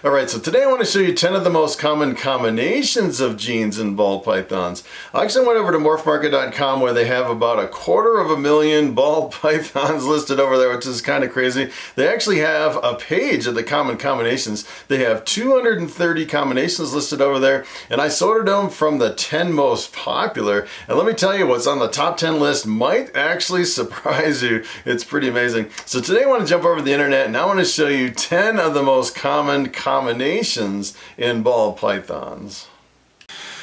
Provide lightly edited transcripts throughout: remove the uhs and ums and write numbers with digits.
Alright, so today I want to show you 10 of the most common combinations of jeans and ball pythons. I actually went over to Morphmarket.com where they have about 250,000 ball pythons listed over there, which is kind of crazy. They actually have a page of the common combinations. They have 230 combinations listed over there, and I sorted them from the 10 most popular. And let me tell you, what's on the top 10 list might actually surprise you. It's pretty amazing. So today I want to jump over the internet and I want to show you 10 of the most common combinations in ball pythons.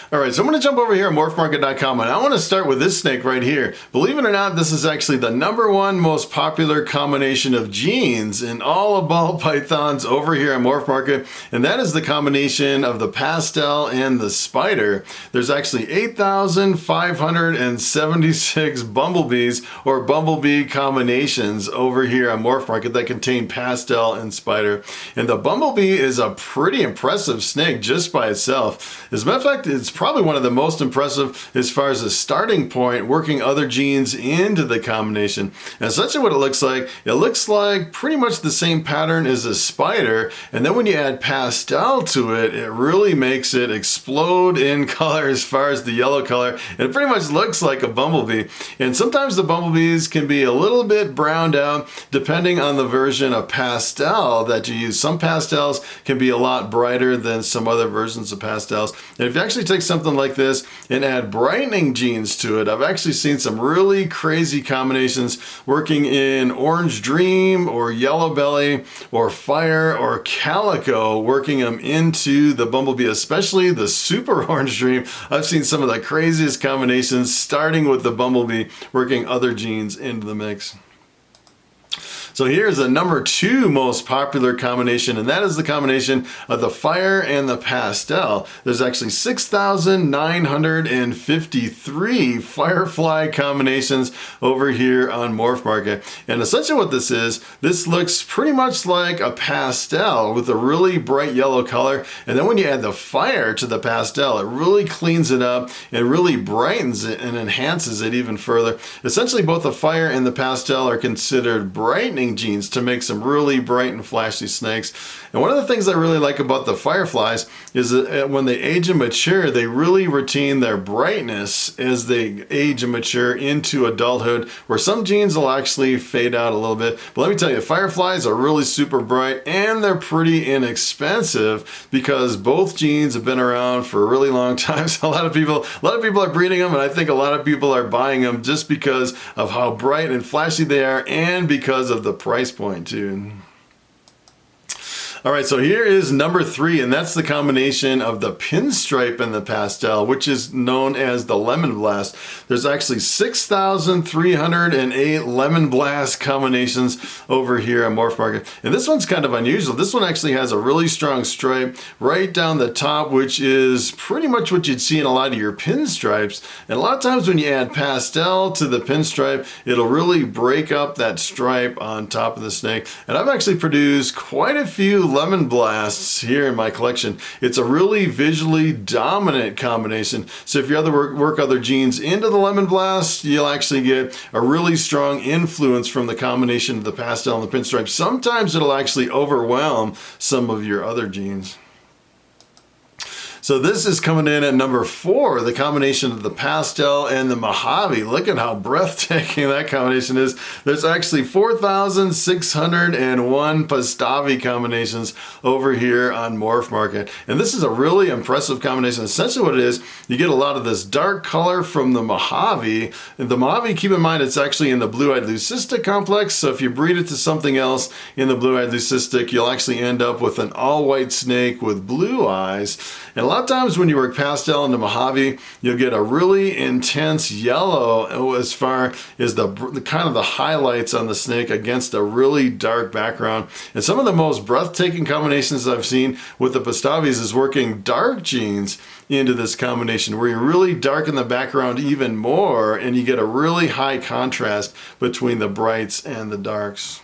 Alright, so I'm going to jump over here at Morphmarket.com and I want to start with this snake right here. Believe it or not, this is actually the #1 most popular combination of jeans in all of ball pythons over here at Morphmarket, and that is the combination of the pastel and the spider. There's actually 8,576 bumblebees or bumblebee combinations over here at Morphmarket that contain pastel and spider. And the bumblebee is a pretty impressive snake just by itself. As a matter of fact, it's probably one of the most impressive as far as a starting point, working other genes into the combination. And essentially what it looks like pretty much the same pattern as a spider, and then when you add pastel to it, it really makes it explode in color as far as the yellow color. And it pretty much looks like a bumblebee. And sometimes the bumblebees can be a little bit browned out depending on the version of pastel that you use. Some pastels can be a lot brighter than some other versions of pastels. And if you actually take something like this and add brightening genes to it, I've actually seen some really crazy combinations working in orange dream or yellow belly or fire or calico, working them into the bumblebee, especially the super orange dream. I've seen some of the craziest combinations starting with the bumblebee, working other genes into the mix. So here's the #2 most popular combination, and that is the combination of the fire and the pastel. There's actually 6,953 firefly combinations over here on Morphmarket. And essentially what this is, this looks pretty much like a pastel with a really bright yellow color. And then when you add the fire to the pastel, it really cleans it up and really brightens it and enhances it even further. Essentially both the fire and the pastel are considered brightening genes to make some really bright and flashy snakes. And one of the things I really like about the fireflies is that when they age and mature, they really retain their brightness as they age and mature into adulthood, where some genes will actually fade out a little bit. But let me tell you, fireflies are really super bright and they're pretty inexpensive because both genes have been around for a really long time. So a lot of people are breeding them, and I think a lot of people are buying them just because of how bright and flashy they are and because of the price point too. Alright, so here is #3, and that's the combination of the pinstripe and the pastel, which is known as the lemon blast. There's actually 6,308 lemon blast combinations over here at Morphmarket. And this one's kind of unusual. This one actually has a really strong stripe right down the top, which is pretty much what you'd see in a lot of your pinstripes. And a lot of times when you add pastel to the pinstripe, it'll really break up that stripe on top of the snake. And I've actually produced quite a few lemon blasts here in my collection. It's a really visually dominant combination. So if you work other genes into the lemon blast, you'll actually get a really strong influence from the combination of the pastel and the pinstripe. Sometimes it'll actually overwhelm some of your other genes. So this is coming in at #4, the combination of the pastel and the Mojave. Look at how breathtaking that combination is. There's actually 4,601 Pastavi combinations over here on Morphmarket. And this is a really impressive combination. Essentially what it is, you get a lot of this dark color from the Mojave. And the Mojave, keep in mind, it's actually in the blue-eyed leucistic complex. So if you breed it to something else in the blue-eyed leucistic, you'll actually end up with an all-white snake with blue eyes. And a lot of times when you work pastel into Mojave, you'll get a really intense yellow as far as the kind of the highlights on the snake against a really dark background. And some of the most breathtaking combinations I've seen with the Pastavis is working dark genes into this combination, where you really darken the background even more and you get a really high contrast between the brights and the darks.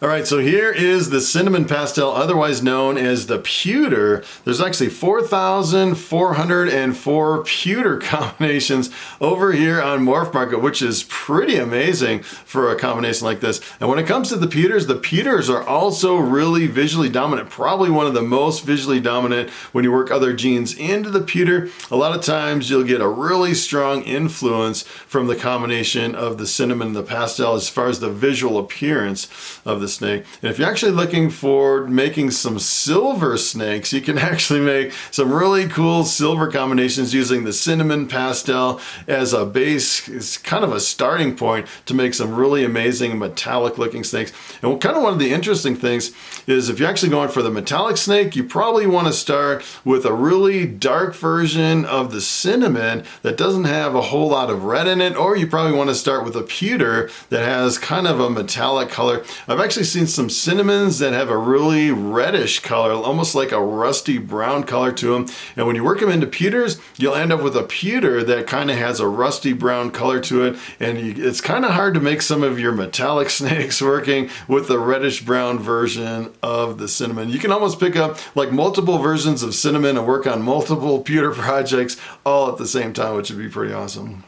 All right, so here is the cinnamon pastel, otherwise known as the pewter. There's actually 4,404 pewter combinations over here on Morphmarket, which is pretty amazing for a combination like this. And when it comes to the pewters are also really visually dominant, probably one of the most visually dominant when you work other genes into the pewter. A lot of times you'll get a really strong influence from the combination of the cinnamon and the pastel as far as the visual appearance of the snake. And if you're actually looking for making some silver snakes, you can actually make some really cool silver combinations using the cinnamon pastel as a base. It's kind of a starting point to make some really amazing metallic looking snakes. And kind of one of the interesting things is if you're actually going for the metallic snake, you probably want to start with a really dark version of the cinnamon that doesn't have a whole lot of red in it, or you probably want to start with a pewter that has kind of a metallic color. I've actually seen some cinnamons that have a really reddish color, almost like a rusty brown color to them. And when you work them into pewters, you'll end up with a pewter that kind of has a rusty brown color to it. And it's kind of hard to make some of your metallic snakes working with the reddish brown version of the cinnamon. You can almost pick up like multiple versions of cinnamon and work on multiple pewter projects all at the same time, which would be pretty awesome.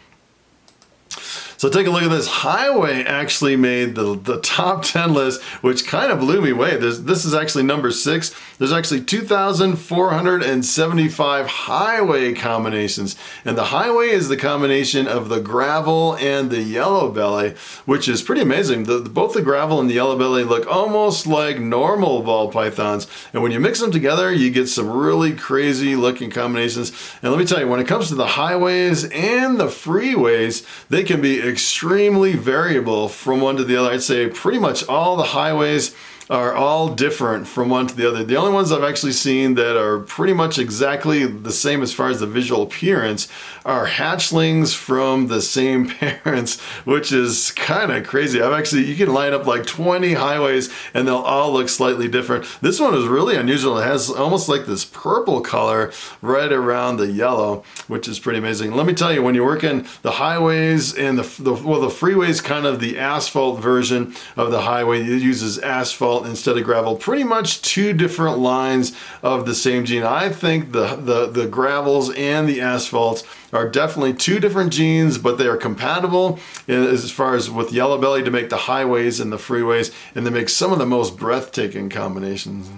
So take a look at this. Highway actually made the top 10 list, which kind of blew me away. This is actually number 6. There's actually 2,475 highway combinations. And the highway is the combination of the gravel and the yellow belly, which is pretty amazing. Both the gravel and the yellow belly look almost like normal ball pythons. And when you mix them together, you get some really crazy looking combinations. And let me tell you, when it comes to the highways and the freeways, they can be extremely variable from one to the other. I'd say pretty much all the highways are all different from one to the other. The only ones I've actually seen that are pretty much exactly the same as far as the visual appearance are hatchlings from the same parents, which is kind of crazy. You can line up like 20 highways and they'll all look slightly different. This one is really unusual. It has almost like this purple color right around the yellow, which is pretty amazing. Let me tell you, when you're working the highways and the freeway is kind of the asphalt version of the highway. It uses asphalt instead of gravel. Pretty much two different lines of the same gene. I think the gravels and the asphalts are definitely two different genes, but they are compatible as far as with yellow belly to make the highways and the freeways, and they make some of the most breathtaking combinations.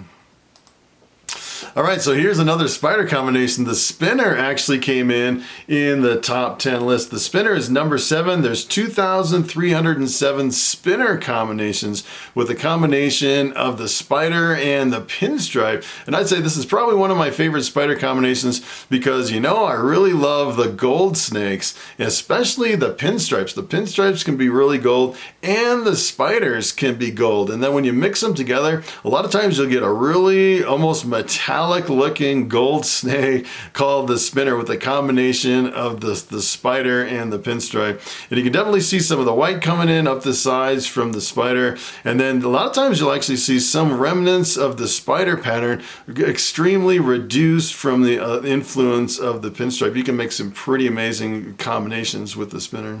All right, so here's another spider combination. The spinner actually came in the top 10 list. The spinner is number 7. There's 2,307 spinner combinations with a combination of the spider and the pinstripe. And I'd say this is probably one of my favorite spider combinations because, you know, I really love the gold snakes, especially the pinstripes. The pinstripes can be really gold and the spiders can be gold. And then when you mix them together, a lot of times you'll get a really almost metallic looking gold snake called the spinner with a combination of the spider and the pinstripe. And you can definitely see some of the white coming in up the sides from the spider. And then a lot of times you'll actually see some remnants of the spider pattern extremely reduced from the influence of the pinstripe. You can make some pretty amazing combinations with the spinner.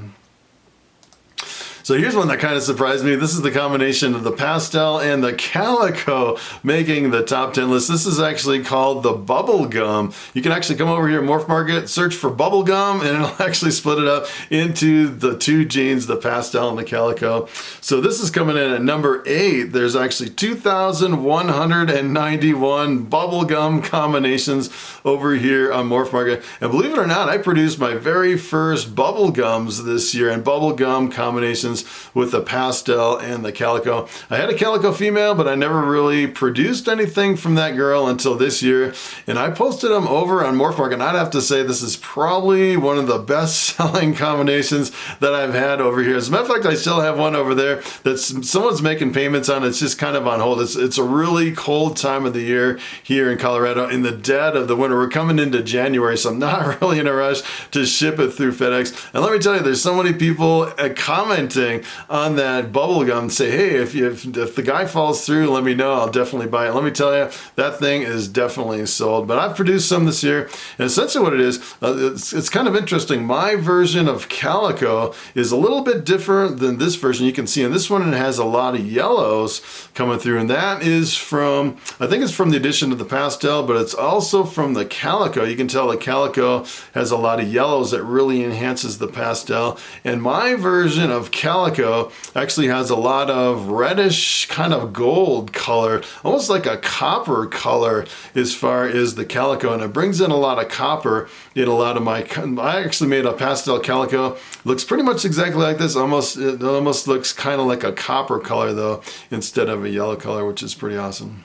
So here's one that kind of surprised me. This is the combination of the pastel and the calico making the top 10 list. This is actually called the bubble gum. You can actually come over here at Morphmarket, search for bubble gum, and it'll actually split it up into the two genes, the pastel and the calico. So this is coming in at number 8. There's actually 2,191 bubble gum combinations over here on Morphmarket. And believe it or not, I produced my very first bubble gums this year and bubble gum combinations with the pastel and the calico. I had a calico female, but I never really produced anything from that girl until this year. And I posted them over on Morphmarket. And I'd have to say this is probably one of the best selling combinations that I've had over here. As a matter of fact, I still have one over there that someone's making payments on. It's just kind of on hold. It's a really cold time of the year here in Colorado in the dead of the winter. We're coming into January, so I'm not really in a rush to ship it through FedEx. And let me tell you, there's so many people commenting commenting on that bubble gum, say, hey, if the guy falls through, let me know. I'll definitely buy it. Let me tell you, that thing is definitely sold. But I've produced some this year, and essentially what it is, it's kind of interesting. My version of Calico is a little bit different than this version. You can see in this one it has a lot of yellows coming through, and that is from, I think it's from the addition of the pastel, but it's also from the Calico. You can tell the Calico has a lot of yellows that really enhances the pastel, and my version of Calico actually has a lot of reddish kind of gold color, almost like a copper color as far as the Calico, and it brings in a lot of copper in a lot of my, I actually made a pastel Calico. Looks pretty much exactly like this. It almost looks kind of like a copper color though, instead of a yellow color, which is pretty awesome.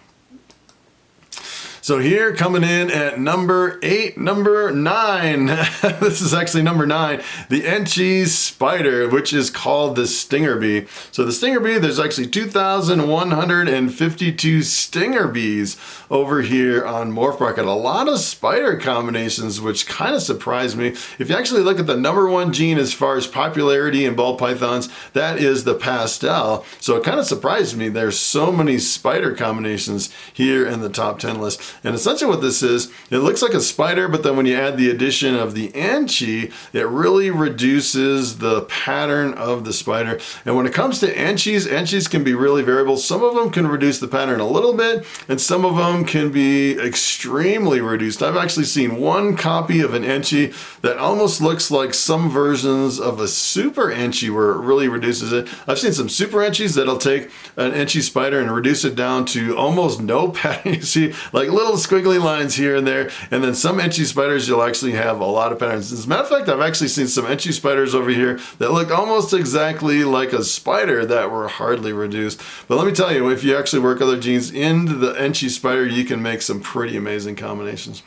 So here coming in at number 9, this is actually number 9, the Enchi Spider, which is called the Stinger Bee. So the Stinger Bee, there's actually 2,152 Stinger Bees over here on Morphmarket. A lot of spider combinations, which kind of surprised me. If you actually look at the number 1 gene as far as popularity in ball pythons, that is the pastel. So it kind of surprised me. There's so many spider combinations here in the top 10 list. And essentially what this is, it looks like a spider, but then when you add the addition of the Enchi, it really reduces the pattern of the spider. And when it comes to Enchis can be really variable. Some of them can reduce the pattern a little bit, and some of them can be extremely reduced. I've actually seen one copy of an Enchi that almost looks like some versions of a super Enchi where it really reduces it. I've seen some super Enchis that'll take an Enchi spider and reduce it down to almost no pattern. You see like little squiggly lines here and there, and then some Enchi spiders you'll actually have a lot of patterns. As a matter of fact, I've actually seen some Enchi spiders over here that look almost exactly like a spider that were hardly reduced. But let me tell you, if you actually work other genes into the Enchi spider, you can make some pretty amazing combinations.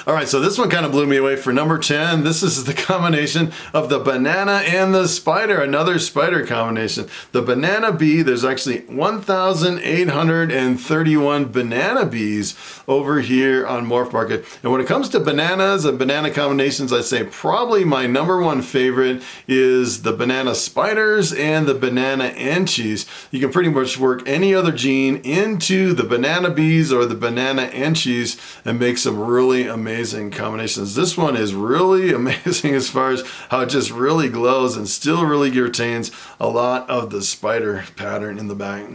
All right, so this one kind of blew me away for number 10. This is the combination of the banana and the spider, another spider combination. The banana bee, there's actually 1,831 banana bees over here on Morphmarket. And when it comes to bananas and banana combinations, I'd say probably my number 1 favorite is the banana spiders and the banana Enchis. You can pretty much work any other gene into the banana bees or the banana Enchis and make some really amazing combinations. This one is really amazing as far as how it just really glows and still really retains a lot of the spider pattern in the back.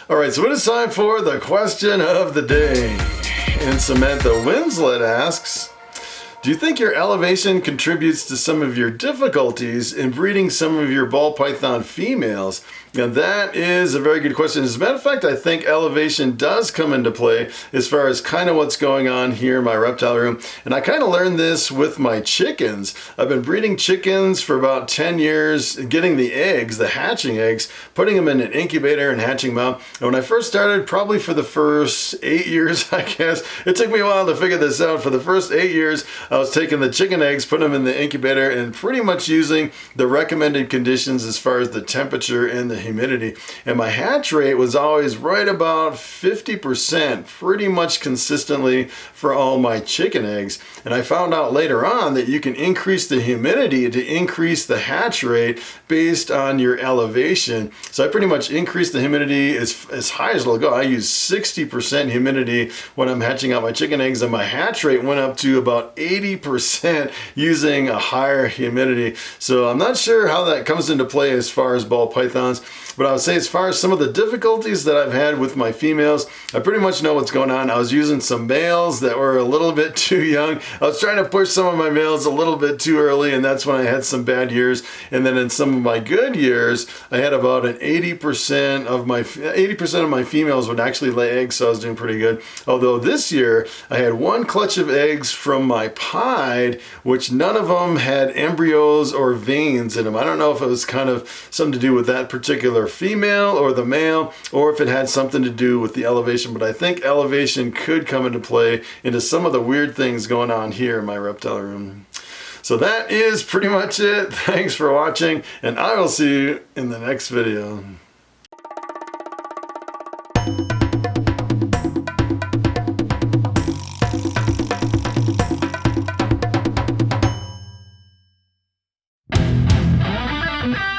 All right, so it is time for the question of the day. And Samantha Winslet asks, do you think your elevation contributes to some of your difficulties in breeding some of your ball python females? Now that is a very good question. As a matter of fact, I think elevation does come into play as far as kind of what's going on here in my reptile room. And I kind of learned this with my chickens. I've been breeding chickens for about 10 years, getting the eggs, the hatching eggs, putting them in an incubator and hatching them out. And when I first started, probably for the first 8 years, I guess, it took me a while to figure this out. For the first 8 years, I was taking the chicken eggs, putting them in the incubator, and pretty much using the recommended conditions as far as the temperature and the humidity. And my hatch rate was always right about 50%, pretty much consistently for all my chicken eggs. And I found out later on that you can increase the humidity to increase the hatch rate based on your elevation. So I pretty much increased the humidity as high as it'll go. I use 60% humidity when I'm hatching out my chicken eggs, and my hatch rate went up to about 80% using a higher humidity. So I'm not sure how that comes into play as far as ball pythons, but I would say as far as some of the difficulties that I've had with my females, I pretty much know what's going on. I was using some males that were a little bit too young. I was trying to push some of my males a little bit too early, and that's when I had some bad years. And then in some of my good years, I had about an 80% of my females would actually lay eggs, so I was doing pretty good. Although this year, I had one clutch of eggs from my pied, which none of them had embryos or veins in them. I don't know if it was kind of something to do with that particular female or the male, or if it had something to do with the elevation, but I think elevation could come into play into some of the weird things going on here in my reptile room. So that is pretty much it. Thanks for watching, and I will see you in the next video. Bye.